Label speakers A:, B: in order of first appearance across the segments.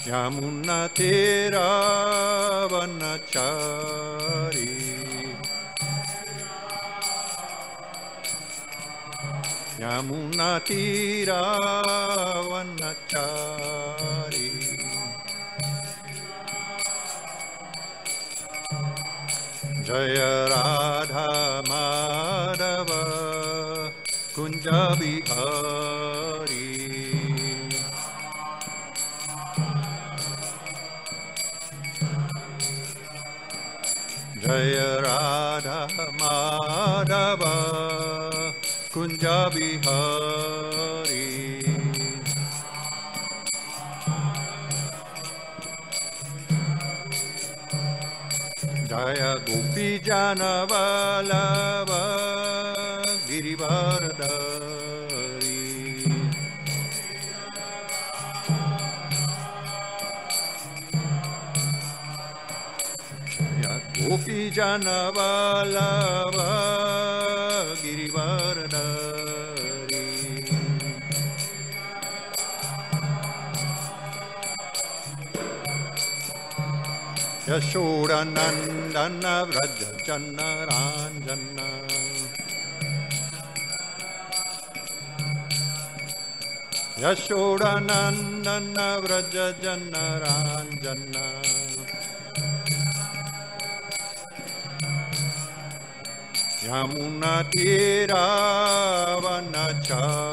A: Yamunatiravanachari Yamunatiravanachari Jaya Radha Madhava Kunja Bihari Jaya Radha Madhava Kunja Bihari Jaya Gopi Jana Vallabha Girivardhari Jaya Gopi Jana Vallabha Girivardhari Yashoda Nandana Vraja Jana Ranjana Yashoda Nandana Vraja Jana Ranjana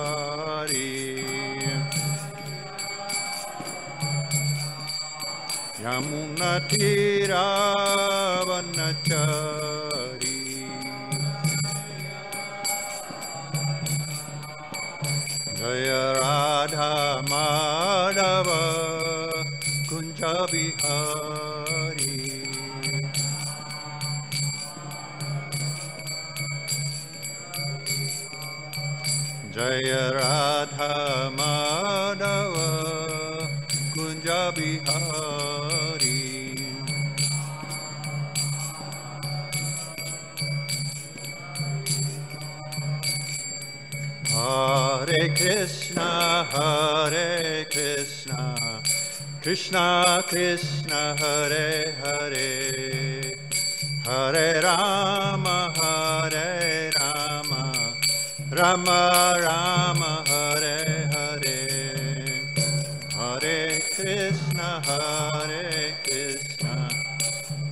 A: Yamunatiravanachari Yamunatiravanachari Jaya Radha Madhava Kunja Bihari Jaya Radha Madhava Kunja Bihari Hare Krishna Krishna Krishna Hare Hare Hare Rama Rama Rama Hare Hare Hare Krishna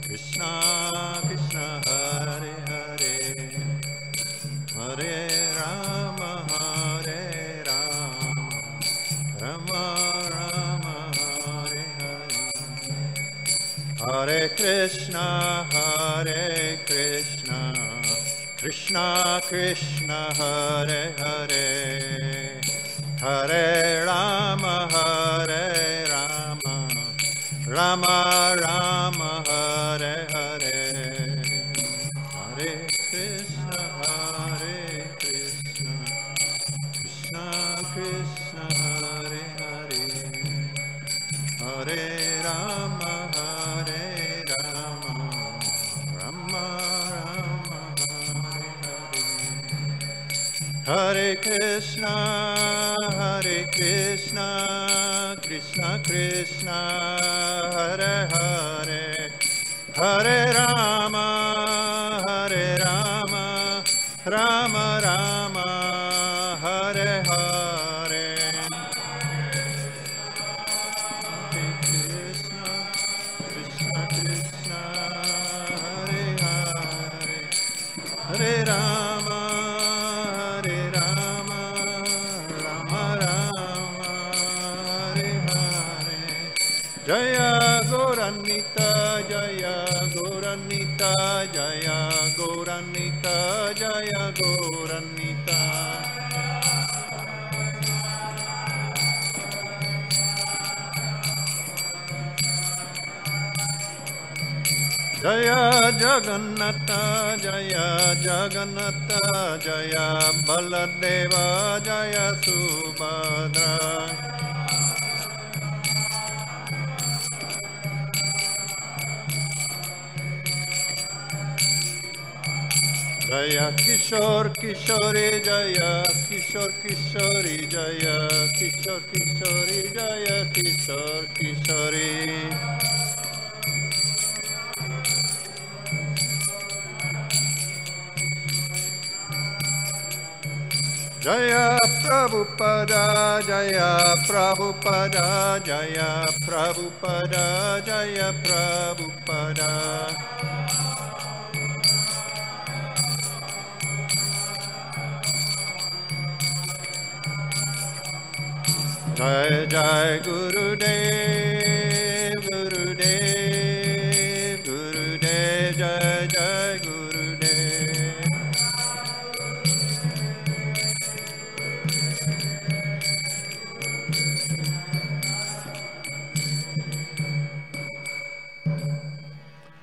A: Krishna Krishna Hare Hare Hare Rama Rama Rama Hare Hare Hare Krishna Krishna Krishna Hare Hare Hare Rama Rama Rama Hare Hare Hare Krishna Krishna Krishna Hare Hare Hare Rama Rama Rama Hare Krishna Krishna Krishna Hare Hare Hare Rama Rama Rama Hare Hare Krishna Krishna Hare Hare Hare Rama Rama Rama Hare Hare Jaya Gauranita Jaya Gauranita Jaya Gauranita Jaya Gauranita Jaya Jagannatha Jaya Jagannatha Jaya Baladeva Jaya Subhadra Jaya Kishore Kishore Jaya Kishore Kishore Jaya Kishore Kishori, Jaya Kishore Kishori. Jaya Prabhupada, Jaya Prabhupada, Jaya Prabhupada, Jaya Prabhupada. Jai Jai Gurudev, Gurudev, Gurudev, Jai Jai Gurudev.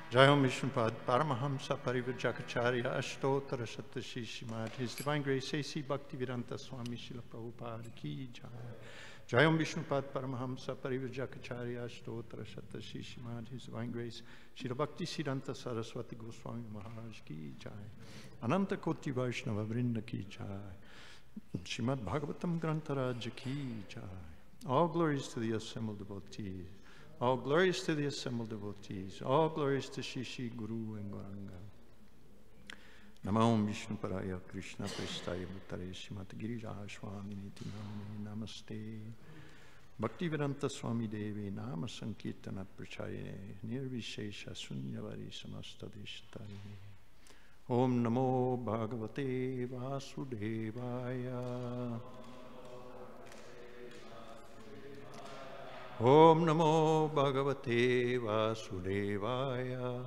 A: Jai Om Vishnupad Paramahamsa Parivrjakacharya Ashtotara Satashi Srimad His Divine Grace A.C. Bhaktivedanta Swami Srila Prabhupada Ki Jai. Jai Om Vishnupad Paramahamsa Parivrjakacharya Ashtotara Satashi Srimad His Divine Grace Srila Bhakti Siddhanta Saraswati Goswami Maharaj Ki Jai. Ananta Koti Vaishnava Vrinda Ki Jai. Srimad Bhagavatam Grantharaj Ki Jai. All glories to the assembled devotees. All glories to the assembled devotees. All glories to Shishi, Guru, and Gauranga. Namo Vishnu Paraya Krishna Prestaya Bhuttare Srimati Girija Swami Niti Namane Namaste. Bhaktivedanta Swami Devi Nama Sankirtana Prachaye Nirvishesha Sunyavari Samasta Deshtare. Om Namo Bhagavate Vasudevaya. Om Namo Bhagavate Vasudevaya.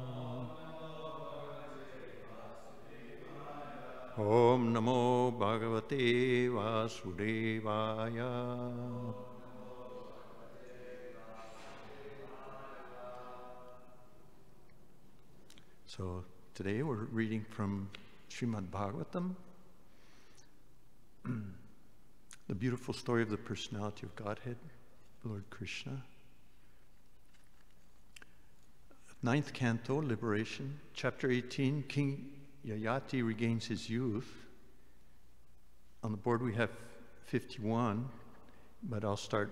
A: Om Namo Bhagavate Vasudevaya. So today we're reading from Srimad Bhagavatam, the beautiful story of the personality of Godhead, Lord Krishna. 9th Canto, Liberation, Chapter 18, King Yayati regains his youth. On the board we have 51, but I'll start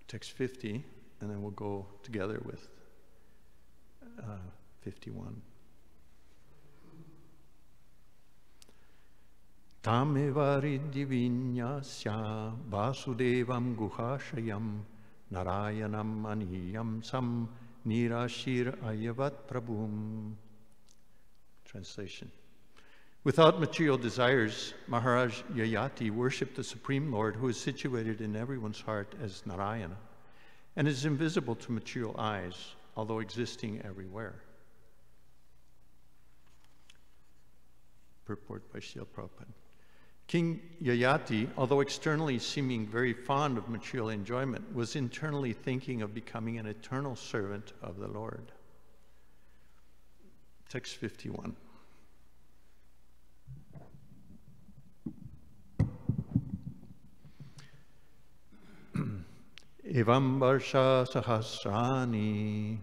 A: text 50, and then we'll go together with 51. Tamevari divinyasya vasudevam guhashayam narayanam aniyam sam nirashir ayavat prabhum. Translation. Without material desires, Maharaj Yayati worshipped the Supreme Lord, who is situated in everyone's heart as Narayana and is invisible to material eyes, although existing everywhere. Purport by Srila Prabhupada. King Yayati, although externally seeming very fond of material enjoyment, was internally thinking of becoming an eternal servant of the Lord. Text 51. Evam varsha sahasrani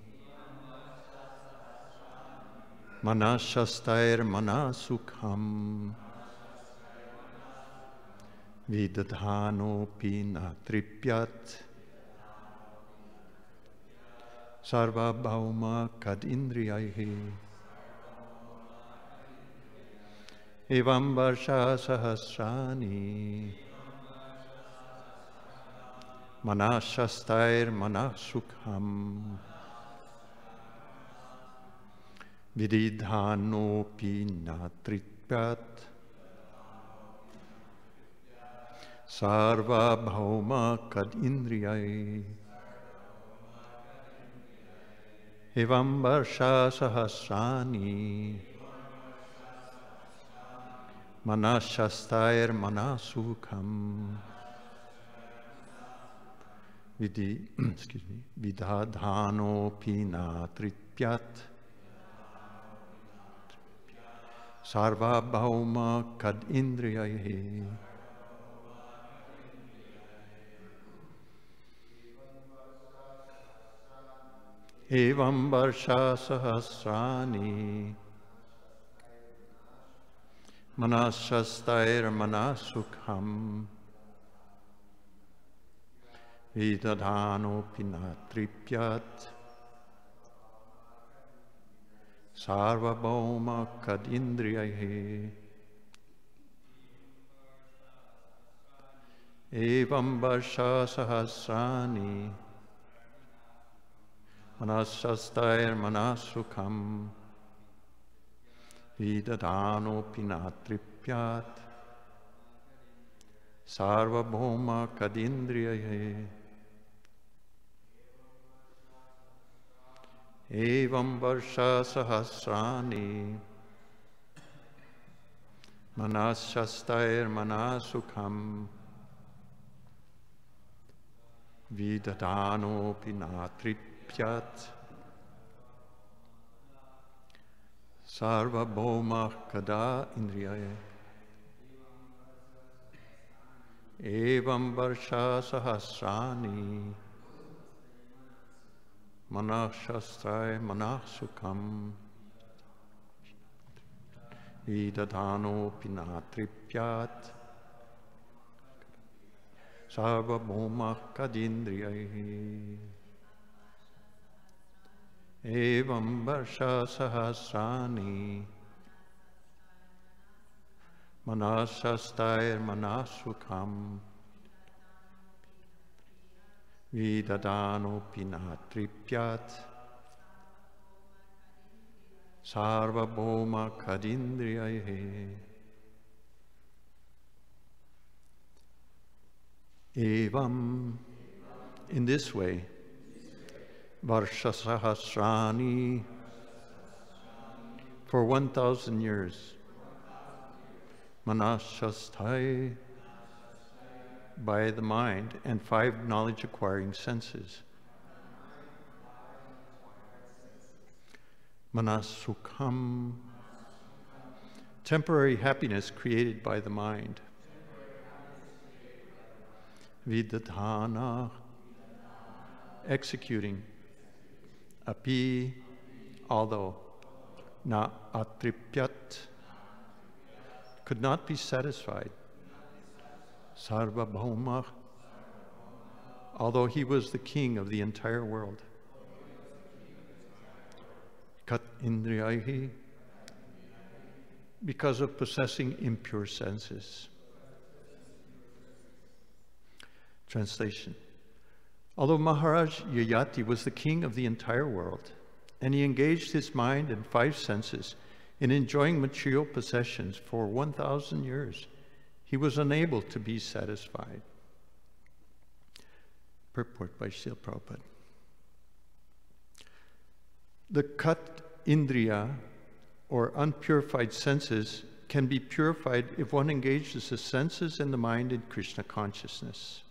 A: manashastair manasukham vidadhanopi natripyat sarva bhauma kad indriyaihi evam varsha sahasrani manashastair manasukham vididhanopi natripyat sarva bhauma kad indriyai evam varsha sahasrani manashastair manasukham vidadhanopi natripyat sarva bhauma kad indriyai evam varsha sahasrani manashastair manasukham Vidadhanopi natripyat Sarvabhauma kadindriyahe Evam varsha sahasrani Manashastair manasukam Vidadhanopi natripyat Sarvabhauma kadindriyahe Evam varsha sahasrani Manashastair manasukam Vidadhanopi natripyat Sarvabhauma kada indriyaye Evam varsha sahasrani Manashastray manasukam Vidadhanopi natripyat Sarvabhauma kadindriyahe Evam varsha sahasrani Manashastair manasukam Vidadhanopi natripyat Sarvabhauma kadindriyahe Evam, in this way, Varsha Sahasrani, for 1,000 years, Manashasthai, by the mind and 5 knowledge-acquiring senses. Manasukham, temporary happiness created by the mind. Vidadhana, executing. Api, although. Na atripyat, could not be satisfied. Sarvabhauma, although he was the king of the entire world. Kat indriyahi, because of possessing impure senses. Translation. Although Maharaj Yayati was the king of the entire world, and he engaged his mind and 5 senses in enjoying material possessions for 1,000 years, he was unable to be satisfied. Purport by Srila Prabhupada. The kat indriya, or unpurified senses, can be purified if one engages the senses and the mind in Krishna consciousness.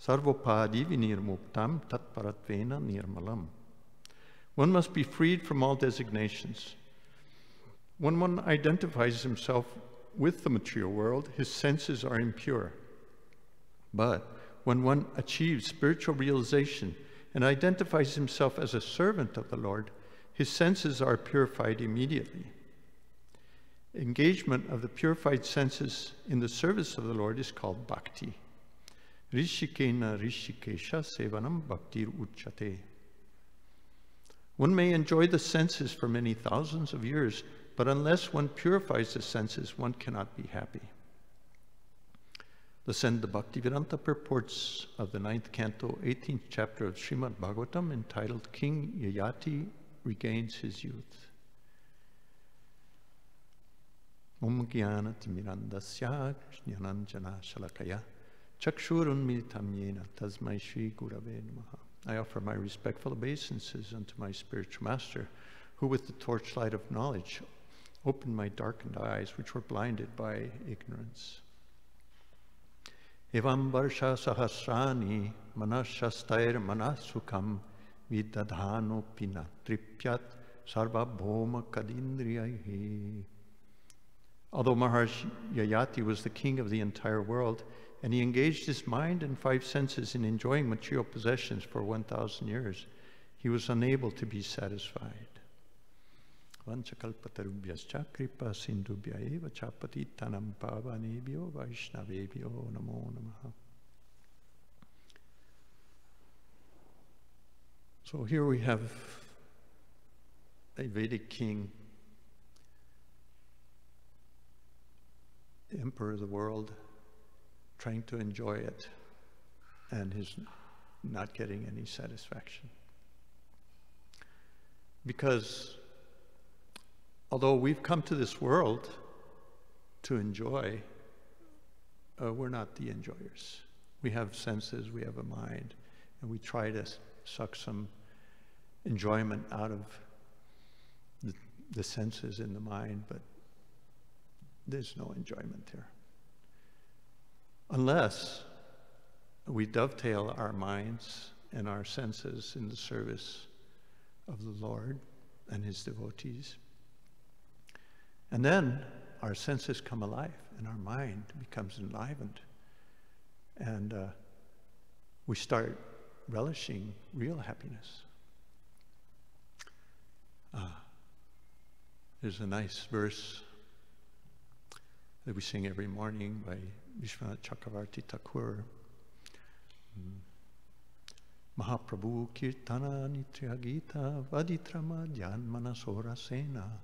A: Sarvopadi vinirmuktam tatparatvena nirmalam. One must be freed from all designations. When one identifies himself with the material world, his senses are impure. But when one achieves spiritual realization and identifies himself as a servant of the Lord, his senses are purified immediately. Engagement of the purified senses in the service of the Lord is called bhakti. Rishikena rishikesha sevanam bhaktir uchate. One may enjoy the senses for many thousands of years, but unless one purifies the senses, one cannot be happy. Listen, the Bhaktivedanta purports of the 9th canto, 18th chapter of Srimad Bhagavatam, entitled King Yayati Regains His Youth. Om Jnana Timirandasya Jnananjana Shalakaya Chakshurun Militam Yena Tasmai Shri Gurave Namaha. I offer my respectful obeisances unto my spiritual master, who with the torchlight of knowledge opened my darkened eyes, which were blinded by ignorance. Evam varsha sahasrani manashastair manasukam vidadhano pinatripyat sarvabhauma kadindriyahi. Although Maharaj Yayati was the king of the entire world, and he engaged his mind and 5 senses in enjoying material possessions for 1,000 years, he was unable to be satisfied. Vanchakalpatarubhyascha kripa sindhubhya eva chapatitanam pavanebhyo vaishnavebhyo namo namaha. So here we have a Vedic king, the emperor of the world, trying to enjoy it, and he's not getting any satisfaction. Because although we've come to this world to enjoy, we're not the enjoyers. We have senses, we have a mind, and we try to suck some enjoyment out of the senses in the mind, but there's no enjoyment there. Unless we dovetail our minds and our senses in the service of the Lord and His devotees. And then our senses come alive and our mind becomes enlivened. And we start relishing real happiness. There's a nice verse that we sing every morning by Vishwanath Chakravarti Thakur. Mahaprabhu Kirtana Nitya Gita Vaditrama Dhyanmana Sora Sena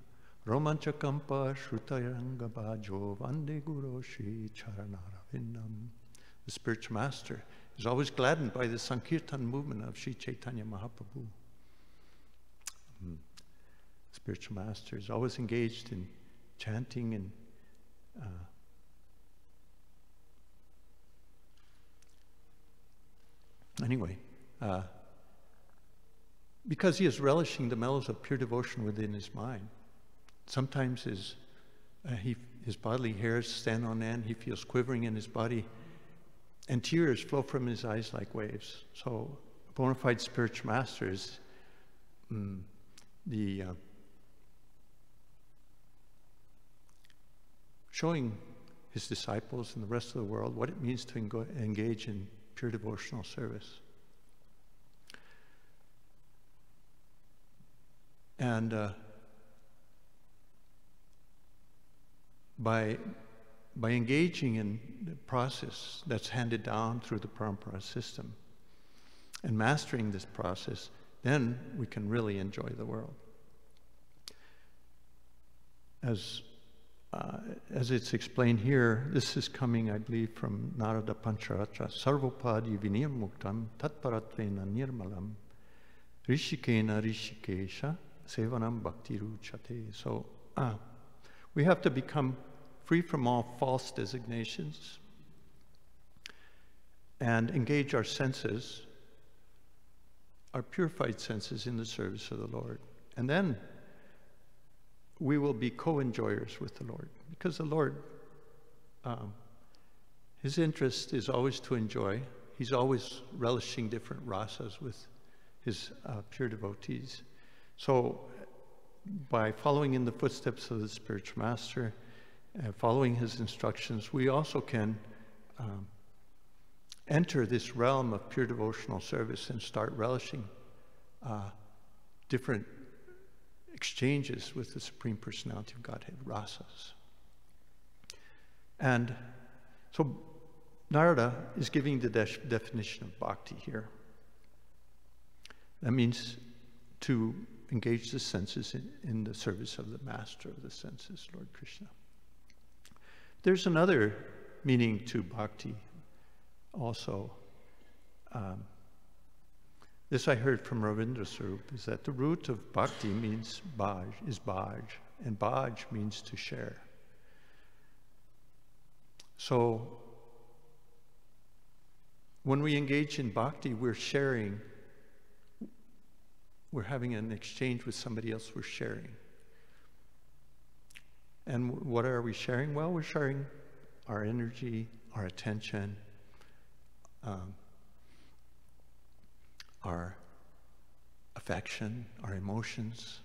A: Romanchakampa Shrutayanga Bhajo Vande Guru Shri Charanaravinam. The spiritual master is always gladdened by the Sankirtan movement of Sri Chaitanya Mahaprabhu. Spiritual master is always engaged in chanting and because he is relishing the mellows of pure devotion within his mind. Sometimes his bodily hairs stand on end, he feels quivering in his body, and tears flow from his eyes like waves. So a bona fide spiritual master is showing his disciples and the rest of the world what it means to engage in pure devotional service. And by engaging in the process that's handed down through the parampara system and mastering this process, then we can really enjoy the world. As it's explained here, this is coming, I believe, from Narada Pancharatra. Sarvopadi viniyam muktam tatparatvena nirmalam rishikena rishikesha sevanam bhaktiruchate. So we have to become free from all false designations and engage our senses, our purified senses, in the service of the Lord. And then we will be co-enjoyers with the Lord, because the Lord, His interest is always to enjoy. He's always relishing different rasas with His pure devotees. So by following in the footsteps of the spiritual master, following his instructions, we also can enter this realm of pure devotional service and start relishing different exchanges with the Supreme Personality of Godhead, rasas. And so Narada is giving the definition of bhakti here. That means to engage the senses in the service of the master of the senses, Lord Krishna. There's another meaning to bhakti also. This I heard from Ravindra Sarup, is that the root of bhakti means bhaj, and bhaj means to share. So when we engage in bhakti, we're sharing, we're having an exchange with somebody else, we're sharing. And what are we sharing? Well, we're sharing our energy, our attention, our affection, our emotions,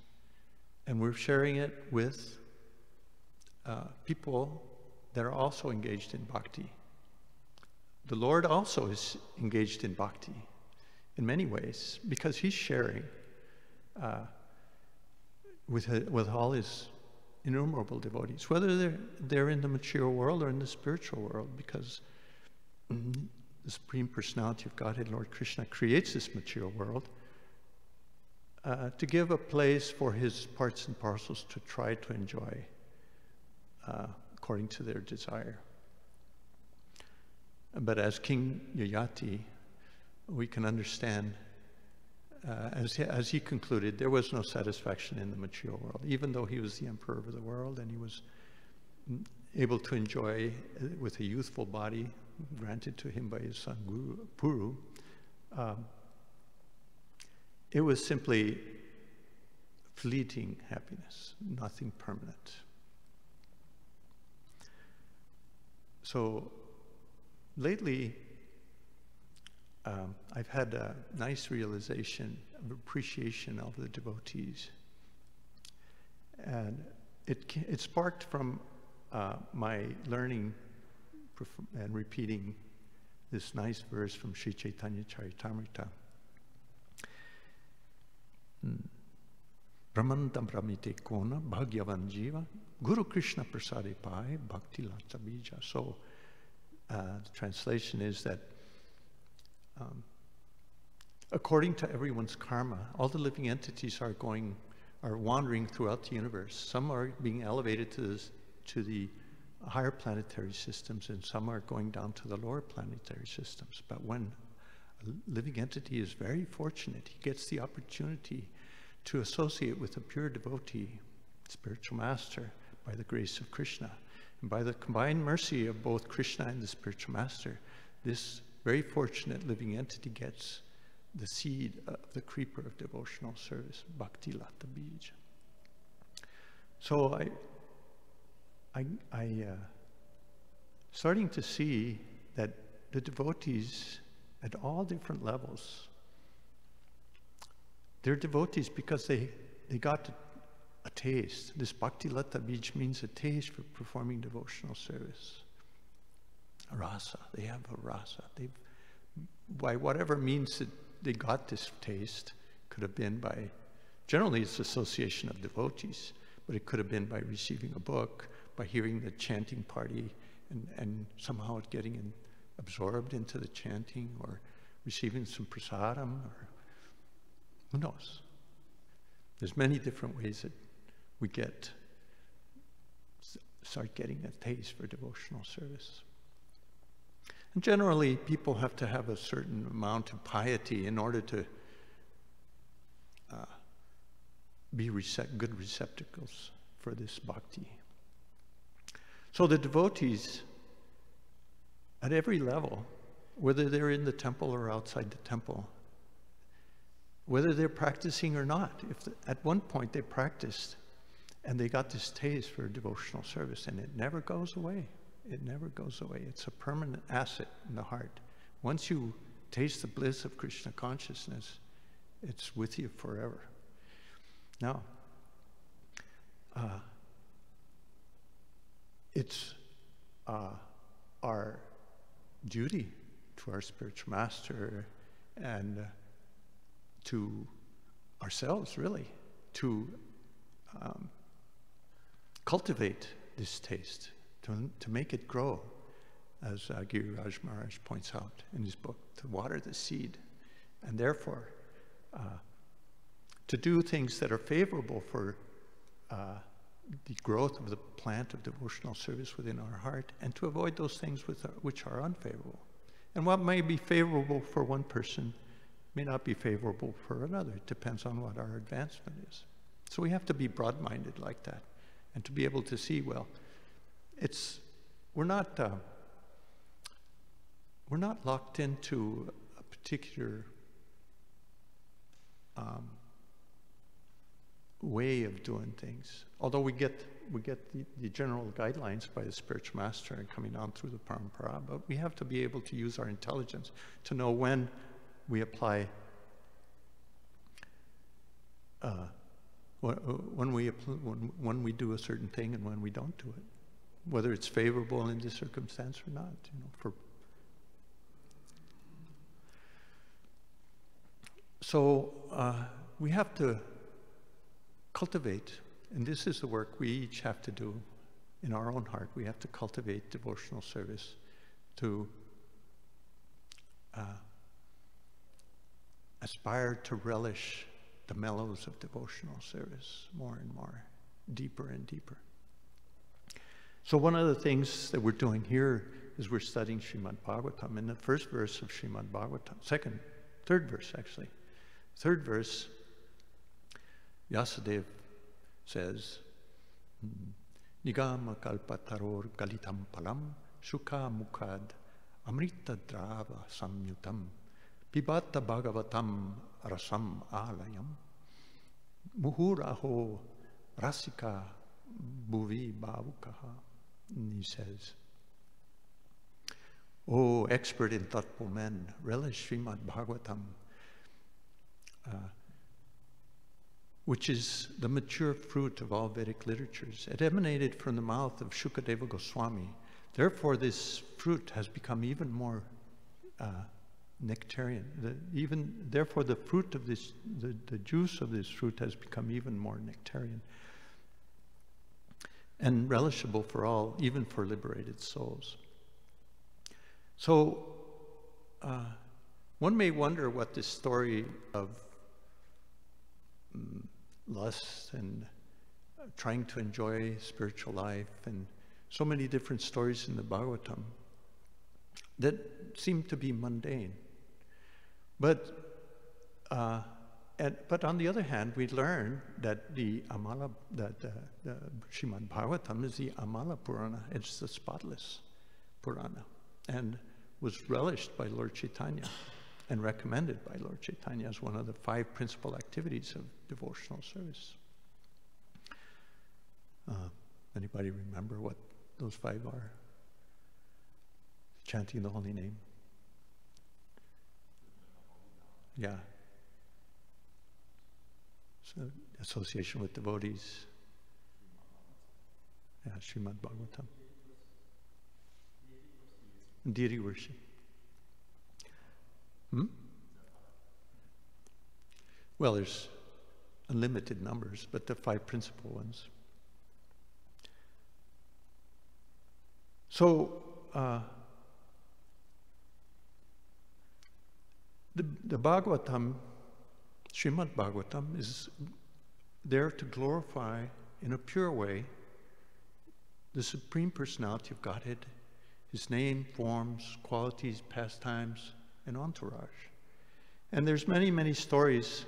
A: and we're sharing it with people that are also engaged in bhakti. The Lord also is engaged in bhakti in many ways, because He's sharing with all His innumerable devotees, whether they're in the material world or in the spiritual world, because the Supreme Personality of Godhead, Lord Krishna, creates this material world to give a place for his parts and parcels to try to enjoy according to their desire. But as King Yayati, we can understand, as he concluded, there was no satisfaction in the material world, even though he was the emperor of the world and he was able to enjoy with a youthful body granted to him by his son Puru. It was simply fleeting happiness, nothing permanent. So lately, I've had a nice realization of appreciation of the devotees. And it sparked from my learning and repeating this nice verse from Sri Chaitanya Charitamrita. Brahmantam Brahmite Kona Bhagyavan Jiva Guru Krishna Prasade Pai Bhakti Lata Bija. So the translation is that according to everyone's karma, all the living entities are wandering throughout the universe. Some are being elevated to the higher planetary systems, and some are going down to the lower planetary systems. But when a living entity is very fortunate, he gets the opportunity to associate with a pure devotee, spiritual master, by the grace of Krishna. And by the combined mercy of both Krishna and the spiritual master, this very fortunate living entity gets the seed of the creeper of devotional service, Bhakti Lata Bija. So I starting to see that the devotees at all different levels, they're devotees because they got a taste. This Bhakti Lata Bij means a taste for performing devotional service. A rasa, they have a rasa. By whatever means that they got this taste, could have been by, generally it's association of devotees, but it could have been by receiving a book, by hearing the chanting party and somehow getting absorbed into the chanting, or receiving some prasadam, or who knows. There's many different ways that we start getting a taste for devotional service. And generally, people have to have a certain amount of piety in order to be good receptacles for this bhakti. So the devotees, at every level, whether they're in the temple or outside the temple, whether they're practicing or not, at one point they practiced and they got this taste for devotional service, and it never goes away. It never goes away. It's a permanent asset in the heart. Once you taste the bliss of Krishna consciousness, it's with you forever. Now, it's our duty to our spiritual master and to ourselves, really, to cultivate this taste, to make it grow, as Giriraj Maharaj points out in his book, to water the seed, and therefore to do things that are favorable for the growth of the plant of devotional service within our heart, and to avoid those things which are unfavorable. And what may be favorable for one person may not be favorable for another. It depends on what our advancement is. So we have to be broad-minded like that, and to be able to see, well, we're not locked into a particular way of doing things. Although we get the general guidelines by the spiritual master and coming on through the parampara, but we have to be able to use our intelligence to know when we apply, when we do a certain thing and when we don't do it, whether it's favorable in this circumstance or not. So we have to cultivate, and this is the work we each have to do in our own heart. We have to cultivate devotional service to aspire to relish the mellows of devotional service more and more, deeper and deeper. So one of the things that we're doing here is we're studying Srimad Bhagavatam. In the first verse of Srimad Bhagavatam, third verse actually. Third verse, Vyasadeva says, Nigama kalpataror galitam palam sukha mukhad amrita drava samyutam pibata bhagavatam rasam alayam muhuraho rasika bhuvi bhavukaha. And he says, "O expert in thoughtful men, relish Srimad Bhagavatam, which is the mature fruit of all Vedic literatures. It emanated from the mouth of Shukadeva Goswami. Therefore, this fruit has become even more nectarian. Therefore, the fruit of this, the juice of this fruit has become even more nectarian and relishable for all, even for liberated souls." So, one may wonder what this story of lust and trying to enjoy spiritual life and so many different stories in the Bhagavatam that seem to be mundane. But on the other hand, we learn that the Srimad Bhagavatam is the Amala Purana. It's the spotless Purana, and was relished by Lord Chaitanya and recommended by Lord Chaitanya as one of the 5 principal activities of devotional service. Anybody remember what those 5 are? Chanting the holy name. Yeah. So, association with devotees. Yeah, Srimad Bhagavatam. Deity worship. Well, there's unlimited numbers, but the 5 principal ones. So, the Bhagavatam, Srimad Bhagavatam, is there to glorify in a pure way the Supreme Personality of Godhead, His name, forms, qualities, pastimes, and entourage. And there's many, many stories.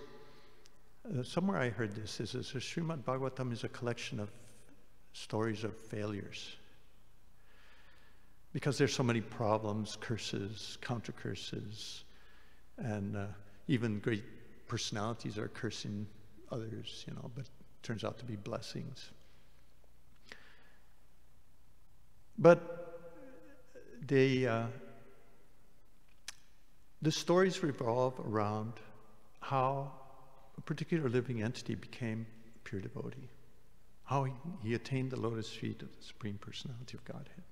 A: Somewhere I heard this, is that Srimad Bhagavatam is a collection of stories of failures. Because there's so many problems, curses, counter-curses, and even great personalities are cursing others, but it turns out to be blessings. But the stories revolve around how a particular living entity became a pure devotee, how he attained the lotus feet of the Supreme Personality of Godhead.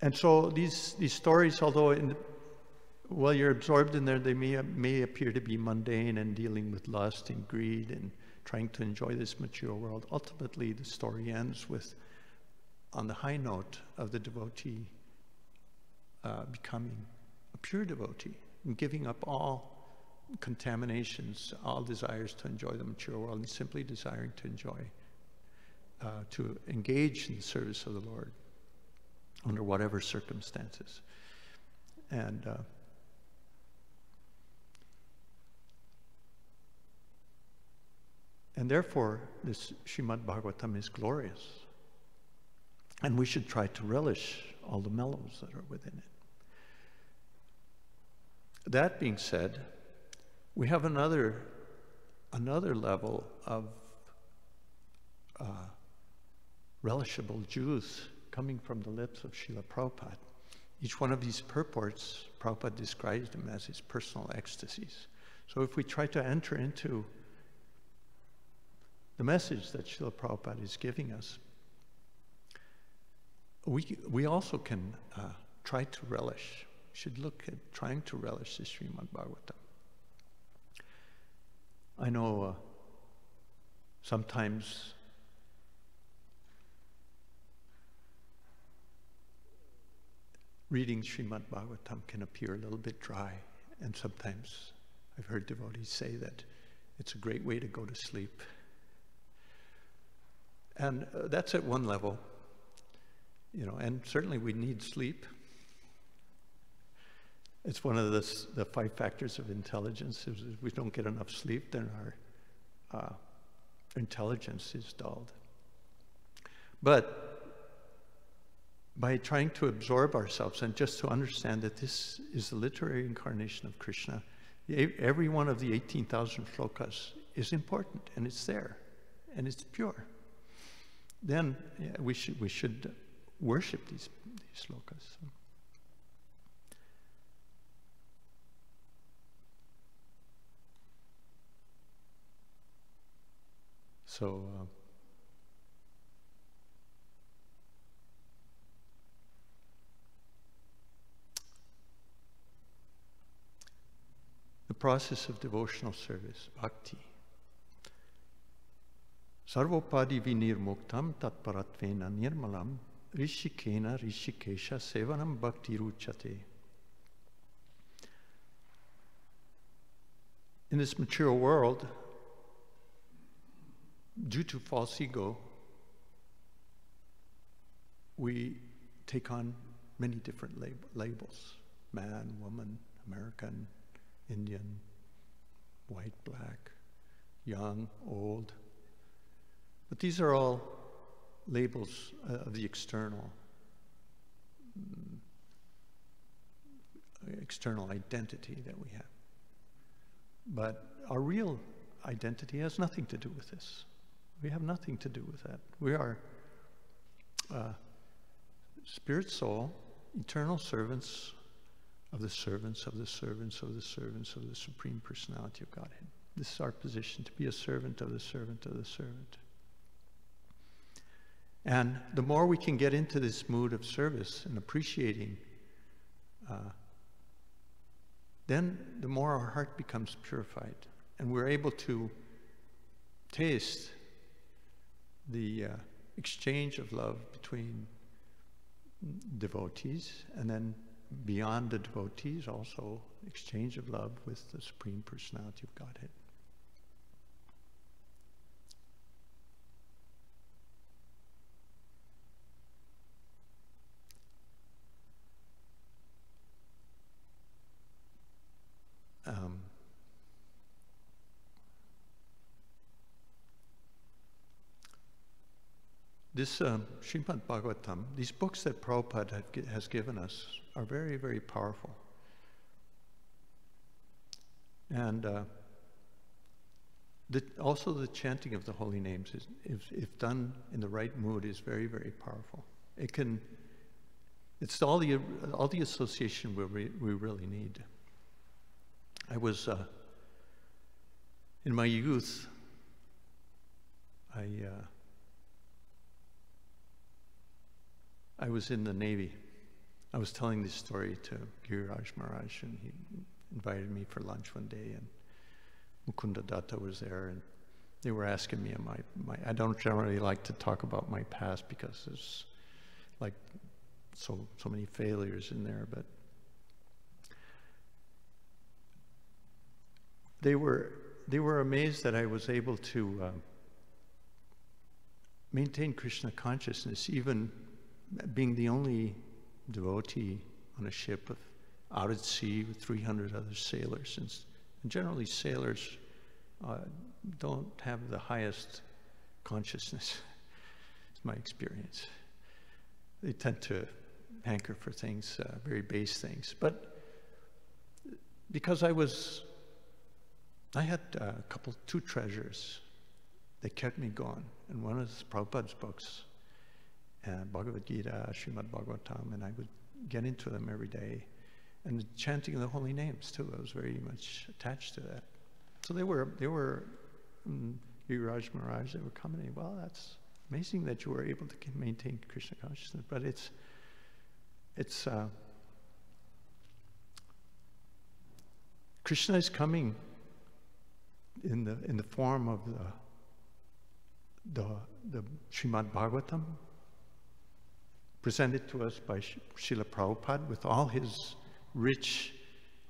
A: And so these stories, although while you're absorbed in there, they may appear to be mundane and dealing with lust and greed and trying to enjoy this mature world. Ultimately, the story ends with, on the high note of the devotee becoming a pure devotee and giving up all contaminations, all desires to enjoy the mature world, and simply desiring to enjoy, to engage in the service of the Lord under whatever circumstances. And therefore, this Srimad Bhagavatam is glorious. And we should try to relish all the mellows that are within it. That being said, we have another level of relishable juice coming from the lips of Srila Prabhupada. Each one of these purports, Prabhupada describes them as his personal ecstasies. So if we try to enter into the message that Srila Prabhupada is giving us, we also can try to relish. We should look at trying to relish the Srimad Bhagavatam. I know sometimes reading Srimad Bhagavatam can appear a little bit dry, and sometimes I've heard devotees say that it's a great way to go to sleep. And that's at one level, you know, and certainly we need sleep. It's one of the 5 factors of intelligence. If we don't get enough sleep, then our intelligence is dulled. But by trying to absorb ourselves and just to understand that this is the literary incarnation of Krishna, every one of the 18,000 shlokas is important, and it's there, and it's pure. Then we should worship these shlokas. So the process of devotional service, bhakti. Sarvopadi vinirmuktam tatparatvena nirmalam rishikena rishikesha sevanam bhakti ruchate. In this material world, due to false ego, we take on many different labels: man, woman, American, Indian, white, black, young, old. But these are all labels of the external identity that we have. But our real identity has nothing to do with this. We have nothing to do with that. We are spirit soul, eternal servants of the servants of the servants of the servants of the Supreme Personality of Godhead. This is our position, to be a servant of the servant of the servant. And the more we can get into this mood of service and appreciating, then the more our heart becomes purified, and we're able to taste the exchange of love between devotees, and then beyond the devotees also exchange of love with the Supreme Personality of Godhead. This Srimad Bhagavatam, these books that Prabhupada has given us are very, very powerful. And also the chanting of the holy names, if done in the right mood, is very, very powerful. It's all the association we really need. I was, in my youth, I was in the Navy. I was telling this story to Giriraj Maharaj, and he invited me for lunch one day, and Mukunda Datta was there, and they were asking me, I don't generally like to talk about my past because there's like so many failures in there, but they were amazed that I was able to maintain Krishna consciousness, even being the only devotee on a ship out at sea with 300 other sailors. And generally sailors don't have the highest consciousness, it's my experience. They tend to hanker for things, very base things. But because I had two treasures that kept me going. And one is Prabhupada's books, Bhagavad Gita, Srimad Bhagavatam, and I would get into them every day. And the chanting of the holy names too, I was very much attached to that. So they were Giriraj Maharaj, they were commenting, well, that's amazing that you were able to maintain Krishna consciousness, but it's Krishna is coming in the form of the Srimad Bhagavatam, presented to us by Srila Prabhupada with all his rich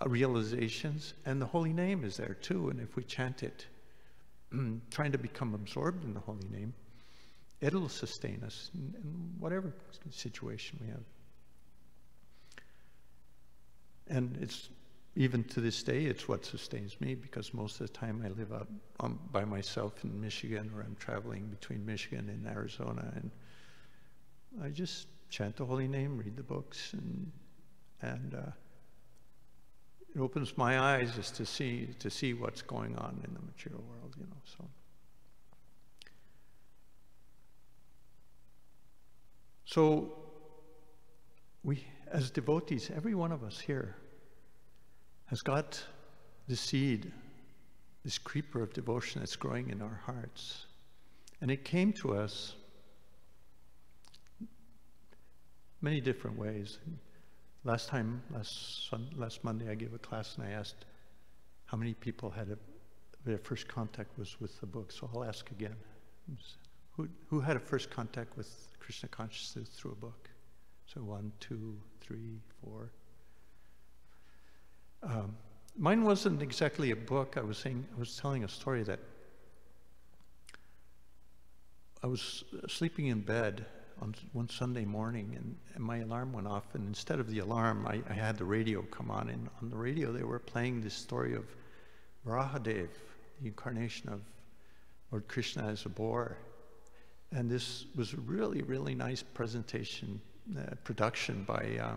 A: realizations, and the holy name is there too. And if we chant it, trying to become absorbed in the holy name, it'll sustain us in whatever situation we have. And it's, even to this day, it's what sustains me, because most of the time I live out by myself in Michigan, or I'm traveling between Michigan and Arizona, and I just chant the holy name, read the books, and it opens my eyes just to see what's going on in the material world, you know. So we, as devotees, every one of us here has got the seed, this creeper of devotion that's growing in our hearts. And it came to us many different ways. Last Monday, I gave a class and I asked how many people had their first contact was with the book. So I'll ask again. Who had a first contact with Krishna consciousness through a book? So 1, 2, 3, 4. Mine wasn't exactly a book. I was telling a story that I was sleeping in bed on one Sunday morning, and my alarm went off, and instead of the alarm, I had the radio come on, and on the radio they were playing this story of Varahadev, the incarnation of Lord Krishna as a boar. And this was a really, really nice presentation, production by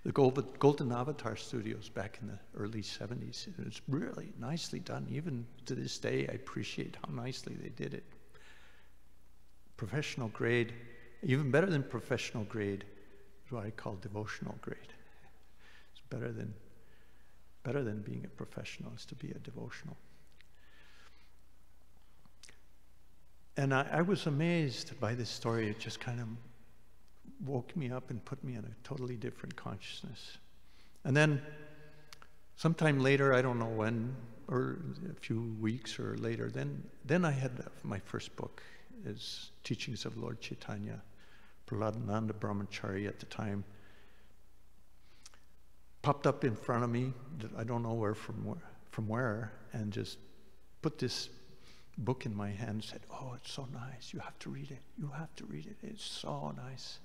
A: the Golden Avatar Studios back in the early 70s. It was really nicely done. Even to this day, I appreciate how nicely they did it. Professional grade, even better than professional grade, is what I call devotional grade. It's better than being a professional, is to be a devotional. And I was amazed by this story. It just kind of woke me up and put me in a totally different consciousness. And then sometime later, I don't know when, or a few weeks or later, then I had my first book, is Teachings of Lord Chaitanya. Prahladananda Brahmachari at the time popped up in front of me, I don't know from where, and just put this book in my hand and said, "Oh, it's so nice. You have to read it. You have to read it. It's so nice."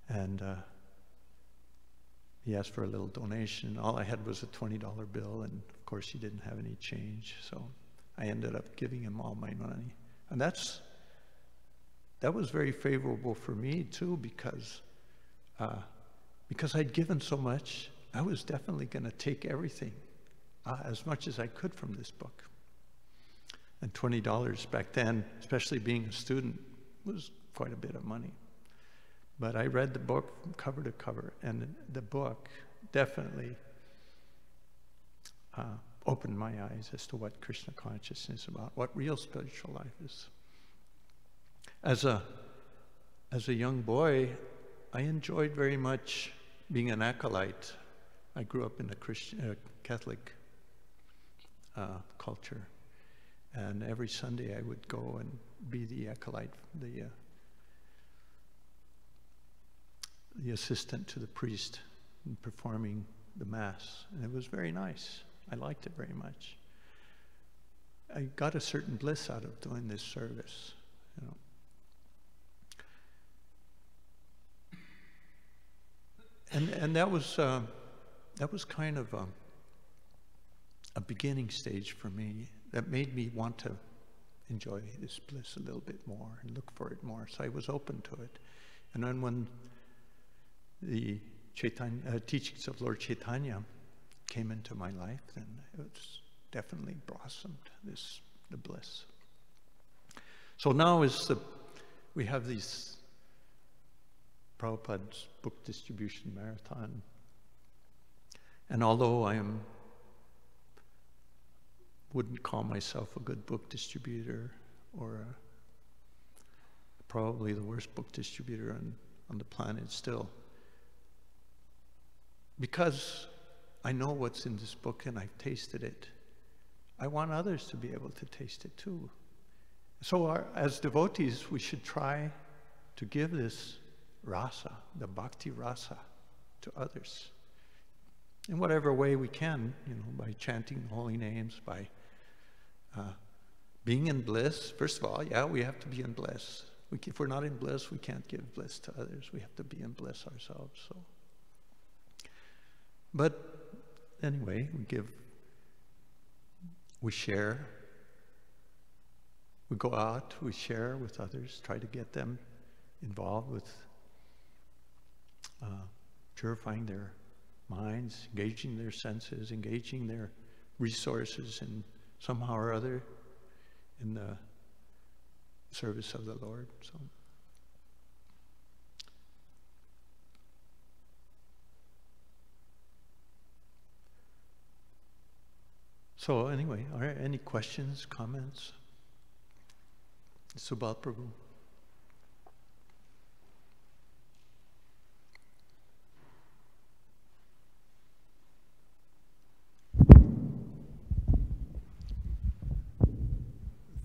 A: And he asked for a little donation. All I had was a $20 bill, and of course he didn't have any change. So I ended up giving him all my money. And that was very favorable for me too, because I'd given so much. I was definitely going to take everything, as much as I could from this book. And $20 back then, especially being a student, was quite a bit of money. But I read the book from cover to cover, and the book definitely opened my eyes as to what Krishna consciousness is about, what real spiritual life is. As a young boy, I enjoyed very much being an acolyte. I grew up in a Catholic culture. And every Sunday I would go and be the acolyte, the assistant to the priest in performing the Mass. And it was very nice. I liked it very much. I got a certain bliss out of doing this service, you know. And that was kind of a beginning stage for me that made me want to enjoy this bliss a little bit more and look for it more. So I was open to it. And then when the teachings of Lord Chaitanya came into my life, then it's definitely blossomed, the bliss. So now we have these Prabhupada's book distribution marathon. And although I wouldn't call myself a good book distributor, or probably the worst book distributor on the planet still, because I know what's in this book and I've tasted it, I want others to be able to taste it too. So as devotees, we should try to give this rasa, the bhakti rasa, to others. in whatever way we can, by chanting the holy names, by being in bliss. First of all, we have to be in bliss. If we're not in bliss, we can't give bliss to others. We have to be in bliss ourselves. So, but anyway, we share, we go out, we share with others, try to get them involved with purifying their minds, engaging their senses, engaging their resources in somehow or other in the service of the Lord. So anyway, are there any questions, comments? Subal Prabhu.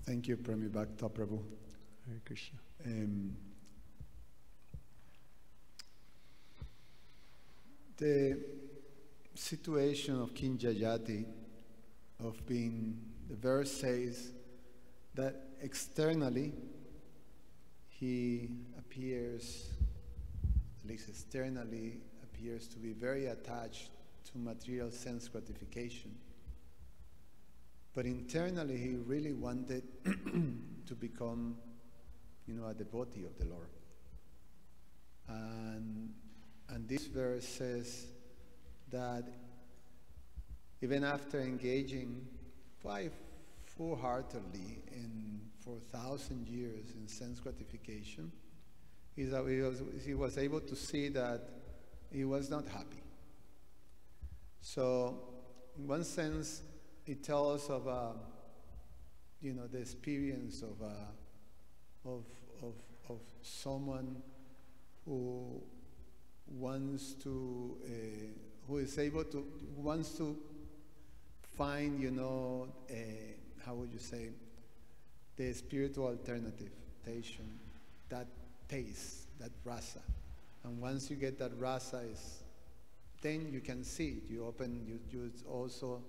B: Thank you, Premi Bhakta Prabhu.
A: Hare Krishna.
B: The situation of King Jayati, the verse says that externally he appears, at least externally, appears to be very attached to material sense gratification. But internally, he really wanted to become, a devotee of the Lord. And this verse says that even after engaging quite full-heartedly for 1,000 years in sense gratification, he was able to see that he was not happy. So, in one sense, it tells of the experience of someone who wants to find how would you say, the spiritual alternative, that taste, that rasa, and once you get that rasa, then you can see it. You also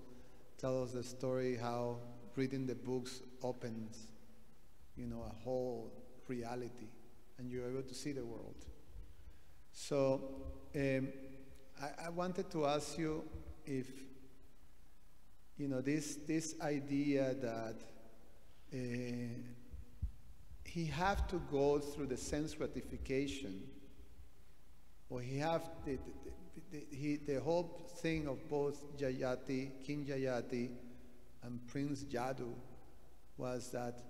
B: tell us the story how reading the books opens, a whole reality, and you're able to see the world. So I wanted to ask you if, this idea that he have to go through the sense gratification, or the whole thing of both Jayati, King Jayati, and Prince Jadu was that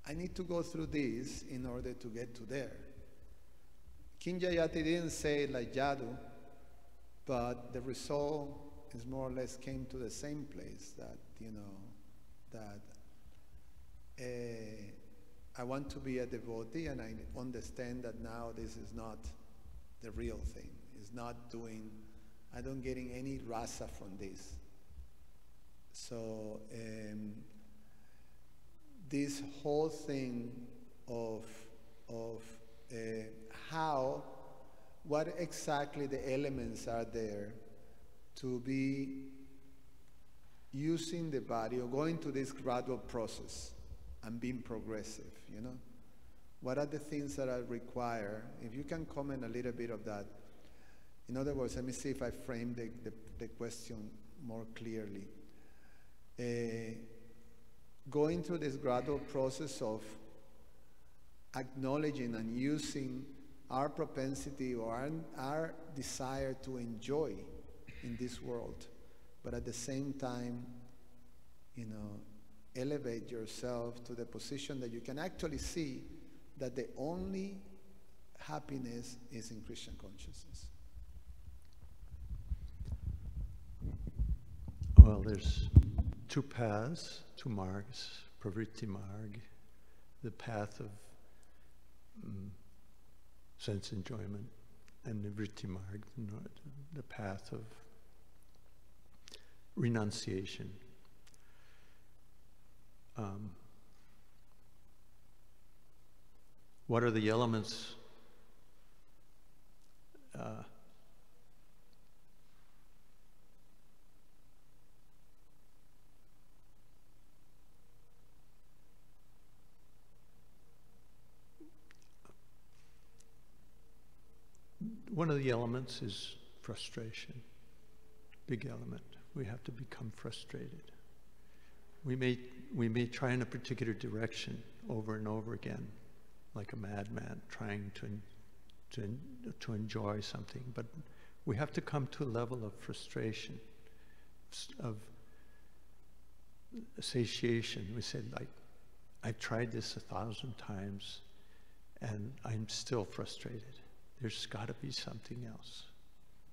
B: I need to go through this in order to get to there. King Jayati didn't say it like Jadu, but the result is more or less came to the same place, that, I want to be a devotee, and I understand that now this is not the real thing. It's not I don't getting any rasa from this. So this whole thing of what exactly the elements are there to be using the body, or going to this gradual process and being progressive, What are the things that are required? If you can comment a little bit of that. In other words, let me see if I frame the question more clearly. Going through this gradual process of acknowledging and using our propensity or our desire to enjoy in this world, but at the same time, elevate yourself to the position that you can actually see that the only happiness is in Christian consciousness.
A: Well, there's two paths, two margs, pravritti marg, the path of sense enjoyment, and the vritti marg, the path of renunciation. What are the elements one of the elements is frustration. Big element. We have to become frustrated. We may try in a particular direction over and over again, like a madman trying to enjoy something, but we have to come to a level of frustration, of satiation. We said, like, I've tried this 1,000 times and I'm still frustrated. There's got to be something else.